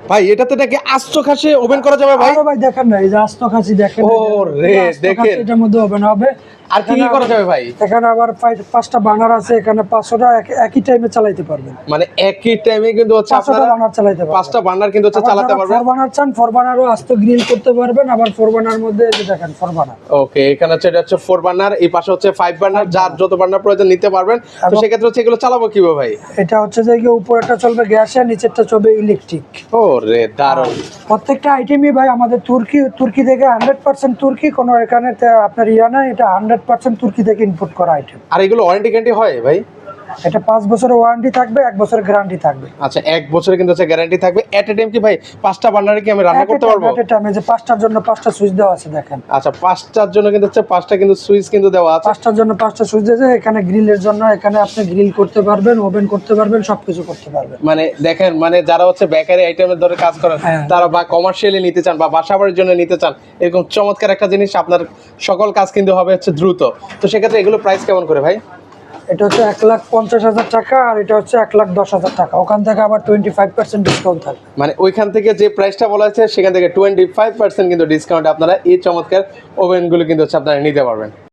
ভাই এটাতে নাকি আস্ত খাসি ওভেন করা যাবে ভাই? আরে ভাই দেখেন না, এই যে আস্ত খাসি দেখেন, ও রে দেখেন, এটার মধ্যে ওভেন হবে। আর কি কি করা যাবে ভাই? এখানে আবার 5টা বার্নার আছে, এখানে 500টা একই টাইমে চালাতে পারবেন। মানে একই টাইমে কিন্তু হচ্ছে 500টা আপনারা বার্নার চালাতে পারবেন। 5টা বার্নার কিন্তু হচ্ছে চালাতে পারবেন। 4 বার্নার চান, 4 বার্নারও আস্ত গ্রিল করতে পারবেন। আবার 4 বার্নার মধ্যে এই যে দেখেন 4 বার্নার। ওকে, এখানে হচ্ছে এটা হচ্ছে 4 বার্নার, এই পাশে হচ্ছে 5 বার্নার, যার যত বার্নার প্রয়োজন নিতে পারবেন। তো সেক্ষেত্রে হচ্ছে এগুলো চালাবো কিভাবে ভাই? এটা হচ্ছে যে উপরেরটা চলবে গ্যাসে, নিচেরটা চলবে ইলেকট্রিক। ও রে দারুণ। প্রত্যেকটা আইটেমই ভাই আমাদের তুর্কি থেকে 100% তুর্কি, কোনো এখানে আপনার না, এটা 100% তুর্কি থেকে ইম্পোর্ট করা আইটেম। আর এগুলো ওয়ারেন্টি গ্যারান্টি হয় ভাই? এটা 5 বছরের ওয়ারেন্টি থাকবে, 1 বছরের গ্যারান্টি থাকবে। আচ্ছা, 1 বছরের কিন্তু হচ্ছে গ্যারান্টি থাকবে। এট এ টাইম কি ভাই 5টা বার্নারে কি আমি রান্না করতে পারবো? এট এ টাইমে যে 5টার জন্য 5টা সুইচ দেওয়া আছে দেখেন। আচ্ছা, 5টার জন্য কিন্তু হচ্ছে 5টা কিন্তু সুইচ কিন্তু দেওয়া আছে। 5টার জন্য 5টা সুইচ দিয়েছে। এখানে গ্রিলের জন্য এখানে আপনি গ্রিল করতে পারবেন, ওভেন করতে পারবেন, সবকিছু করতে পারবেন। মানে দেখেন, মানে যারা হচ্ছে বেকারি আইটেমের ধরে কাজ করেন, তারা বা কমার্শিয়ালি নিতে চান বা বাসাবাড়ির জন্য নিতে চান, এরকম চমৎকার একটা জিনিস, আপনার সকল কাজ কিন্তু হবে হচ্ছে দ্রুত। তো সেক্ষেত্রে এগুলো প্রাইস কেমন করে ভাই? এটা হচ্ছে 1,50,000 টাকা, আর এটা হচ্ছে 1,10,000 টাকা। ওখান থেকে আবার 25% ডিসকাউন্ট থাকবে। মানে ওইখান থেকে যে প্রাইসটা বলা হয়েছে সেখান থেকে 25% কিন্তু ডিসকাউন্ট আপনারা এই চমৎকার ওভেনগুলো কিন্তু হচ্ছে আপনারা নিতে পারবেন।